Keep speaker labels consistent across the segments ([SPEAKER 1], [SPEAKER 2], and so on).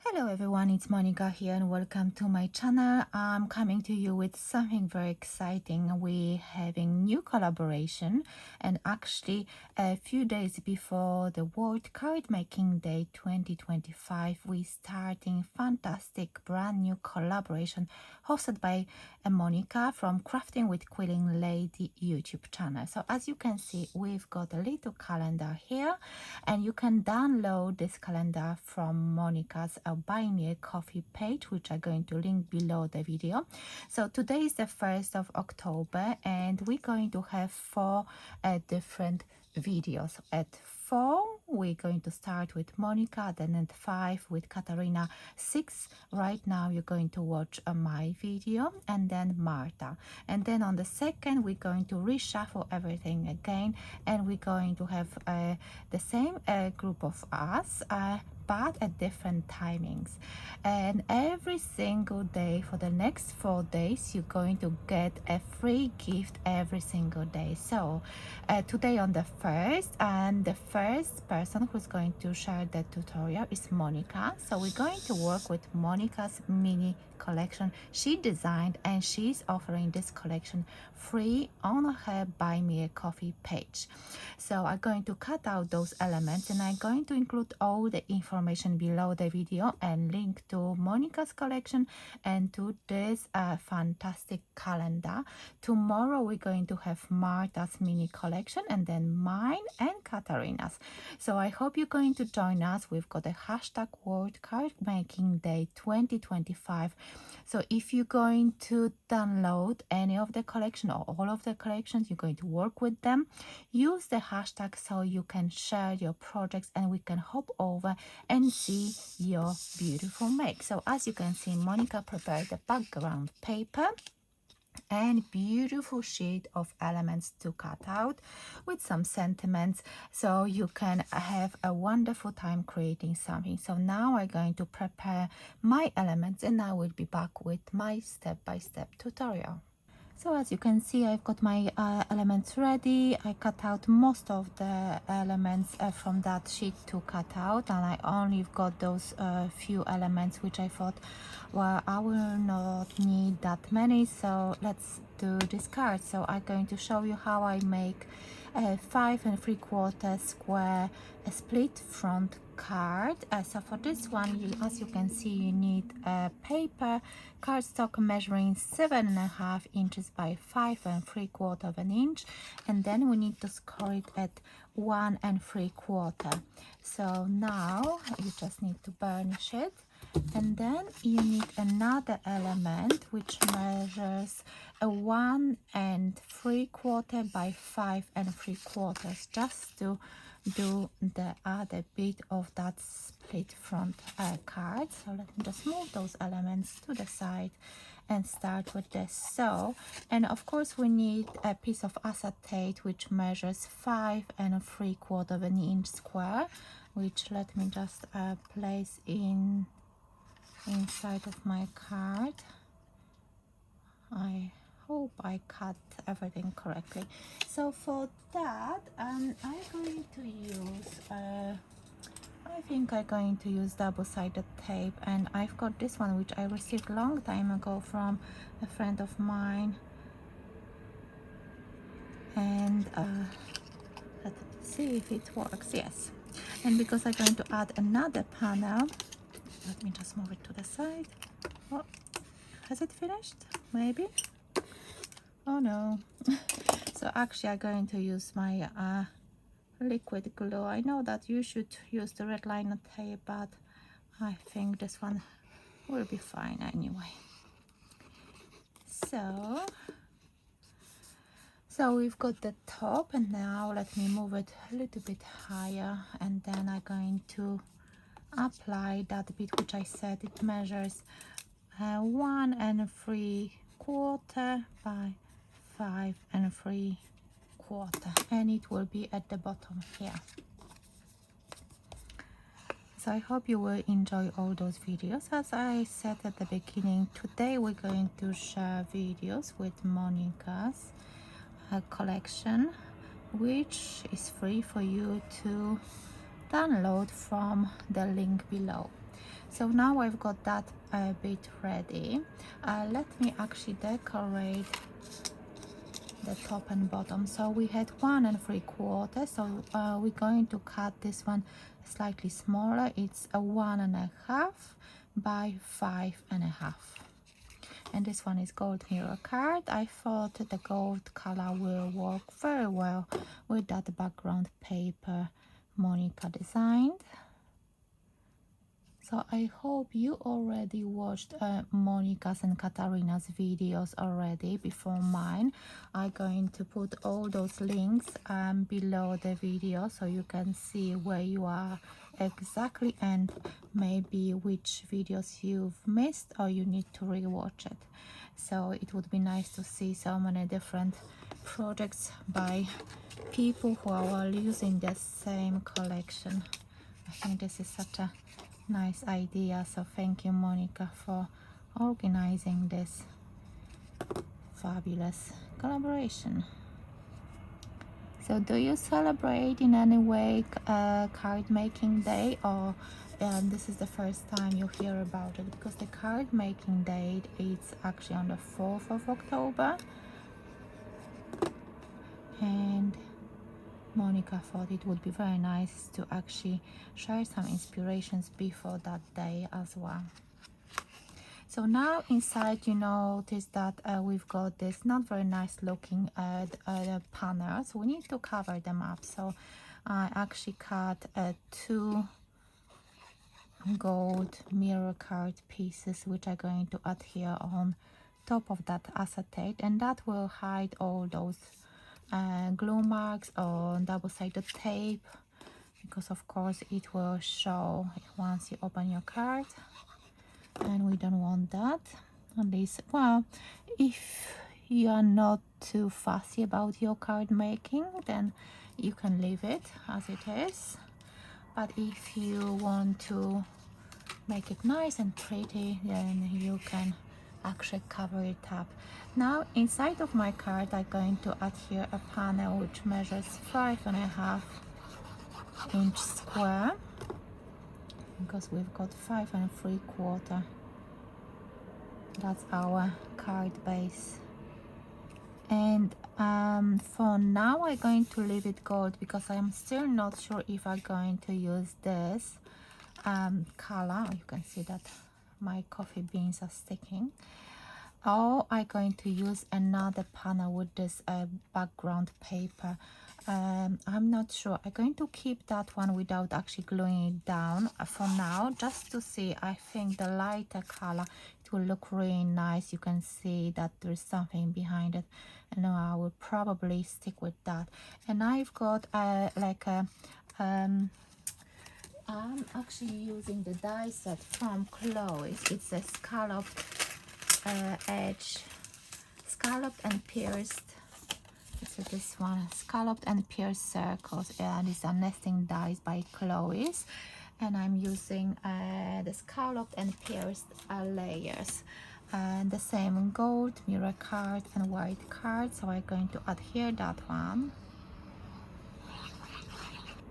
[SPEAKER 1] Hello everyone, it's Monika here and welcome to my channel. I'm coming to you with something very exciting. We're having new collaboration, and actually a few days before the World Card Making Day 2025, we're starting fantastic brand new collaboration hosted by Monika from Crafting with Quilling Lady YouTube channel. So as you can see, we've got a little calendar here, and you can download this calendar from Monika's Buy Me a Coffee page, which I'm going to link below the video. So today is the 1st of October, and we're going to have four different videos. At 4 we're going to start with Monika, then at 5 with Katarina, 6 right now you're going to watch my video, and then Marta, and then on the 2nd we're going to reshuffle everything again, and we're going to have the same group of us, but at different timings. And every single day for the next 4 days you're going to get a free gift every single day. So today on the 1st, and the first person who's going to share the tutorial is Monika. So we're going to work with Monika's mini collection she designed, and she's offering this collection free on her Buy Me a Coffee page. So I'm going to cut out those elements, and I'm going to include all the information below the video and link to Monika's collection and to this fantastic calendar. Tomorrow we're going to have Marta's mini collection, and then mine and Katarina's. So I hope you're going to join us. We've got a hashtag World Card Making Day 2025. So if you're going to download any of the collection or all of the collections, you're going to work with them, use the hashtag so you can share your projects and we can hop over and see your beautiful make. So as you can see, Monika prepared the background paper and beautiful sheet of elements to cut out with some sentiments, so you can have a wonderful time creating something. So now I'm going to prepare my elements, and I will be back with my step-by-step tutorial. So as you can see, I've got my elements ready. I cut out most of the elements from that sheet to cut out, and I only got those few elements which I thought, well, I will not need that many, so let's do this card. So I'm going to show you how I make a 5 3/4 square split front card. So for this one, as you can see, you need a paper cardstock measuring 7.5 inches by 5 3/4 inch, and then we need to score it at 1 3/4. So now you just need to burnish it, and then you need another element which measures a 1 3/4 by 5 3/4, just to do the other bit of that split front card. So let me just move those elements to the side and start with this. So, and of course we need a piece of acetate which measures 5 3/4 inch square, which let me just place inside of my card. I hope I cut everything correctly. So for that, I'm going to use I think I'm going to use double-sided tape, and I've got this one which I received a long time ago from a friend of mine, and let's see if it works. Yes, and because I'm going to add another panel, let me just move it to the side. Oh, has it finished? Maybe. Oh no. So actually I'm going to use my liquid glue. I know that you should use the red liner tape, but I think this one will be fine anyway. So we've got the top, and now let me move it a little bit higher, and then I'm going to apply that bit which I said it measures 1 3/4 by 5 3/4, and it will be at the bottom here. So I hope you will enjoy all those videos. As I said at the beginning, today we're going to share videos with Monika's collection, which is free for you to download from the link below. So now I've got that bit ready. Let me actually decorate the top and bottom. So we had 1 3/4, so we're going to cut this one slightly smaller. It's a 1.5 by 5.5, and this one is gold mirror card. I thought the gold color will work very well with that background paper Monika designed. So I hope you already watched Monika's and Katarina's videos already before mine. I'm going to put all those links below the video so you can see where you are exactly, and maybe which videos you've missed or you need to rewatch it. So it would be nice to see so many different projects by people who are using the same collection. I think this is such a nice idea, so thank you, Monika, for organizing this fabulous collaboration. So do you celebrate in any way card making day, or this is the first time you hear about it? Because the card making date is actually on the 4th of October, and Monika thought it would be very nice to actually share some inspirations before that day as well. So now inside you notice that we've got this not very nice looking panels. We need to cover them up. So I actually cut 2 gold mirror card pieces, which are going to adhere on top of that acetate, and that will hide all those glue marks or double-sided tape, because of course it will show once you open your card, and we don't want that. At least, well, if you are not too fussy about your card making, then you can leave it as it is. But if you want to make it nice and pretty, then you can actually cover it up. Now inside of my card I'm going to adhere a panel which measures 5.5 inch square, because we've got 5 3/4. That's our card base. And for now I'm going to leave it gold because I'm still not sure if I'm going to use this color. You can see that my coffee beans are sticking, or I'm going to use another panel with this background paper. I'm not sure. I'm going to keep that one without actually gluing it down for now, just to see. I think the lighter color, it will look really nice. You can see that there's something behind it, and I will probably stick with that. And I've got I'm actually using the die set from Chloe's. It's a scalloped edge, scalloped and pierced. So this one, scalloped and pierced circles, and it's a nesting dies by Chloe's. And I'm using the scalloped and pierced layers, and the same gold mirror card and white card. So I'm going to adhere that one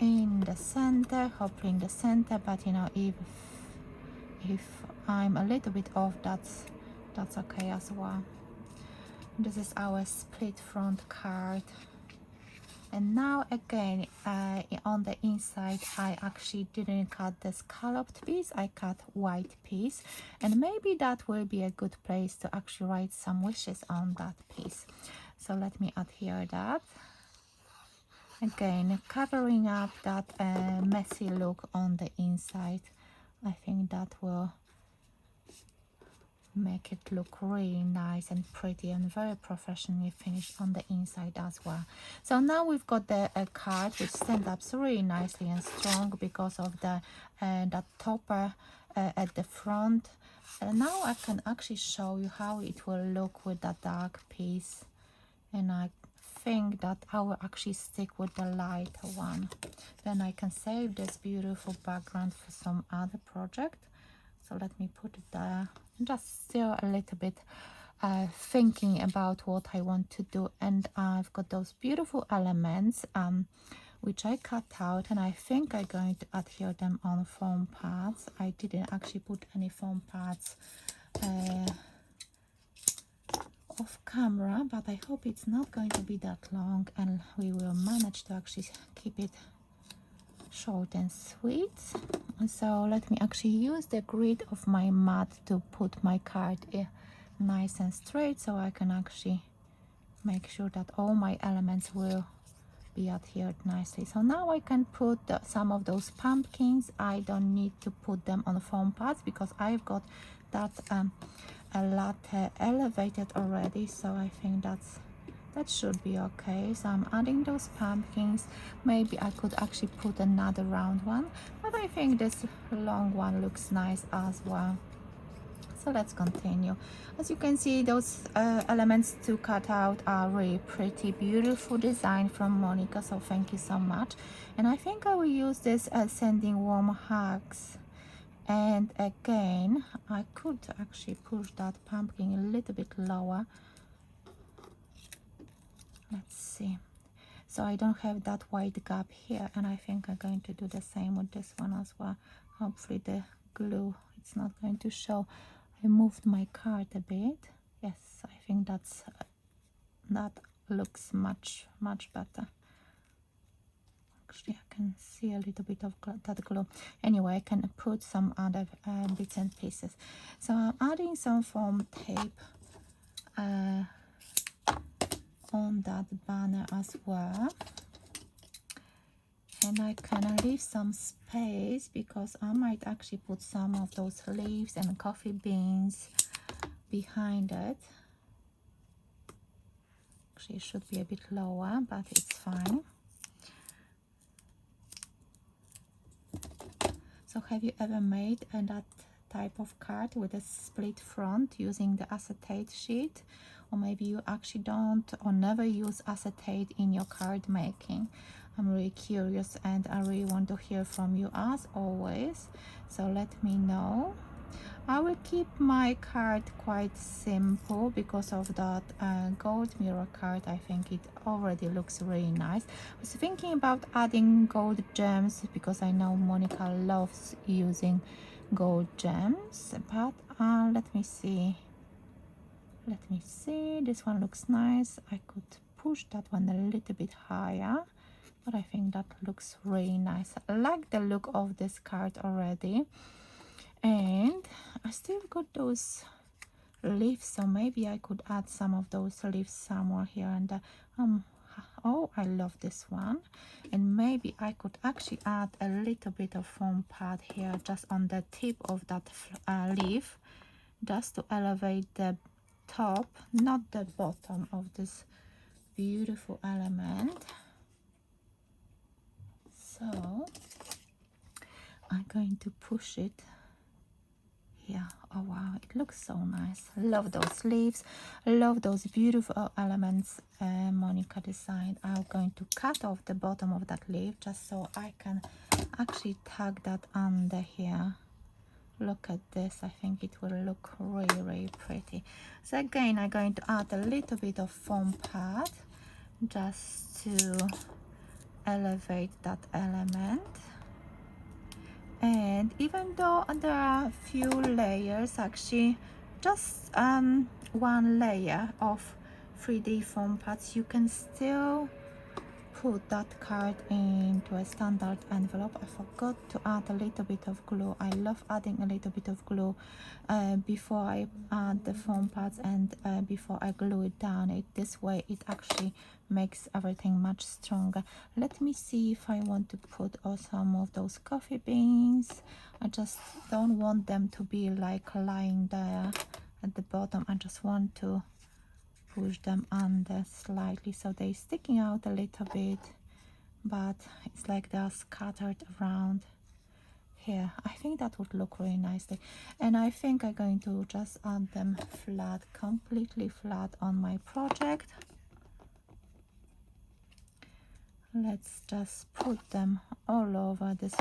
[SPEAKER 1] in the center, hopefully in the center, but you know, if I'm a little bit off, that's okay as well. This is our split front card. And now again, on the inside I actually didn't cut the scalloped piece, I cut white piece, and maybe that will be a good place to actually write some wishes on that piece. So let me adhere that. Again, covering up that messy look on the inside. I think that will make it look really nice and pretty and very professionally finished on the inside as well. So now we've got the card which stands up really nicely and strong because of the that topper at the front. Now I can actually show you how it will look with that dark piece, and I think that I will actually stick with the lighter one. Then I can save this beautiful background for some other project. So let me put it there. Just still a little bit thinking about what I want to do, and I've got those beautiful elements which I cut out, and I think I'm going to adhere them on foam pads. I didn't actually put any foam pads off camera, but I hope it's not going to be that long and we will manage to actually keep it short and sweet. So let me actually use the grid of my mat to put my card nice and straight, so I can actually make sure that all my elements will be adhered nicely. So now I can put some of those pumpkins. I don't need to put them on foam pads because I've got that a latte elevated already, so I think that should be okay. So I'm adding those pumpkins. Maybe I could actually put another round one, but I think this long one looks nice as well. So let's continue. As you can see, those elements to cut out are really pretty, beautiful design from Monika, so thank you so much. And I think I will use this as sending warm hugs. And again, I could actually push that pumpkin a little bit lower. Let's see. So I don't have that wide gap here, and I think I'm going to do the same with this one as well. Hopefully the glue, it's not going to show. I moved my card a bit. Yes, I think that looks much better. Actually, I can see a little bit of that glue. Anyway, I can put some other bits and pieces. So I'm adding some foam tape on that banner as well. And I can leave some space because I might actually put some of those leaves and coffee beans behind it. Actually, it should be a bit lower, but it's fine. So have you ever made that type of card with a split front using the acetate sheet? Or maybe you actually don't or never use acetate in your card making. I'm really curious and I really want to hear from you as always. So let me know. I will keep my card quite simple because of that gold mirror card. I think it already looks really nice. I was thinking about adding gold gems because I know Monika loves using gold gems, but let me see. This one looks nice. I could push that one a little bit higher, but I think that looks really nice. I like the look of this card already. And I still got those leaves, so maybe I could add some of those leaves somewhere here and there. Oh, I love this one. And maybe I could actually add a little bit of foam pad here just on the tip of that leaf, just to elevate the top, not the bottom of this beautiful element. So I'm going to push it. Yeah, oh wow, it looks so nice. Love those leaves, love those beautiful elements Monika designed. I'm going to cut off the bottom of that leaf just so I can actually tag that under here. Look at this, I think it will look really pretty. So again, I'm going to add a little bit of foam pad just to elevate that element. And even though there are a few layers, actually just one layer of 3D foam pads, you can still put that card into a standard envelope. I forgot to add a little bit of glue. I love adding a little bit of glue before I add the foam pads and before I glue it down. This way it actually makes everything much stronger. Let me see if I want to put some of those coffee beans. I just don't want them to be like lying there at the bottom. I just want to push them under slightly so they're sticking out a little bit, but it's like they're scattered around here. I think that would look really nicely, and I think I'm going to just add them flat, completely flat on my project. Let's just put them all over this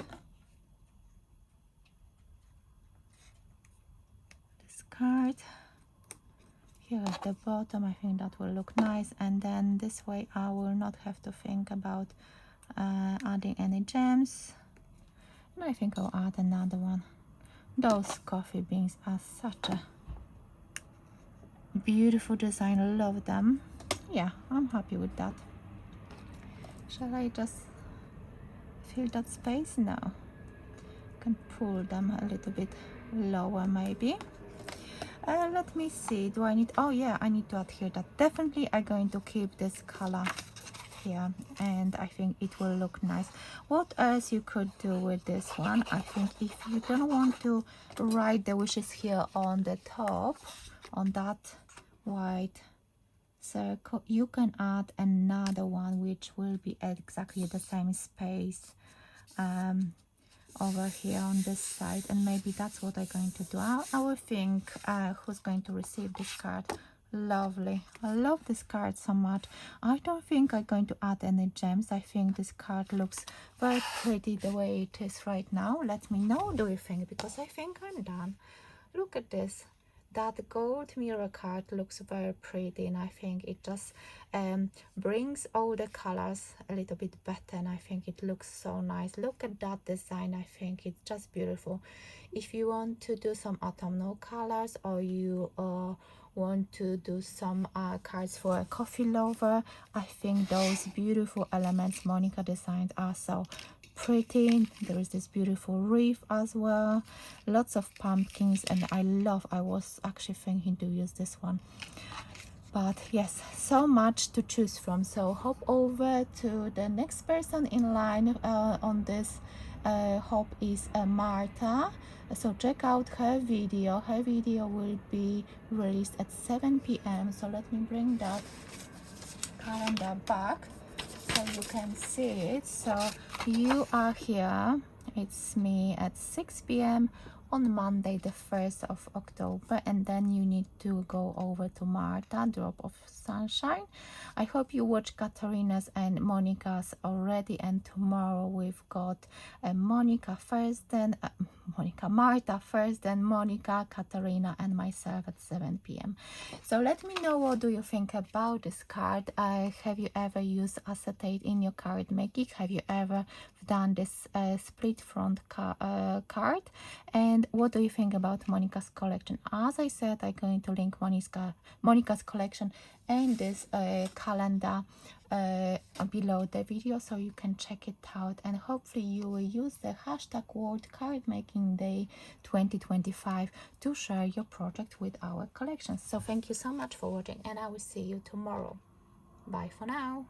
[SPEAKER 1] card. Here at the bottom, I think that will look nice, and then this way I will not have to think about adding any gems. And I think I'll add another one. Those coffee beans are such a beautiful design. I love them. Yeah, I'm happy with that. Shall I just fill that space? No. Can pull them a little bit lower maybe. Let me see, do I need, oh yeah, I need to adhere that. Definitely I'm going to keep this color here, and I think it will look nice. What else you could do with this one? I think if you don't want to write the wishes here on the top, on that white circle, you can add another one which will be at exactly the same space over here on this side, and maybe that's what I'm going to do. I will think who's going to receive this card. Lovely. I love this card so much. I don't think I'm going to add any gems. I think this card looks very pretty the way it is right now. Let me know, do you think, because I think I'm done. Look at this. That gold mirror card looks very pretty, and I think it just brings all the colors a little bit better, and I think it looks so nice. Look at that design. I think it's just beautiful. If you want to do some autumnal colors, or you want to do some cards for a coffee lover, I think those beautiful elements Monika designed are so pretty. There is this beautiful wreath as well, lots of pumpkins, and I was actually thinking to use this one, but yes, so much to choose from. So hop over to the next person in line on this hop is Marta. So check out her video. Her video will be released at 7 p.m. so let me bring that calendar back so you can see it. So you are here, it's me, at 6 p.m. on Monday the 1st of October, and then you need to go over to Marta, Drop of Sunshine. I hope you watch Katarina's and Monika's already, and tomorrow we've got Monika first, then Marta first, then Monika, Katarina, and myself at 7 p.m. So let me know, what do you think about this card? Have you ever used acetate in your card making? Have you ever done this split front card? And what do you think about Monika's collection? As I said, I'm going to link Monika's collection and this calendar below the video, so you can check it out, and hopefully you will use the hashtag World Card Making Day 2025 to share your project with our collections. So thank you so much for watching, and I will see you tomorrow. Bye for now.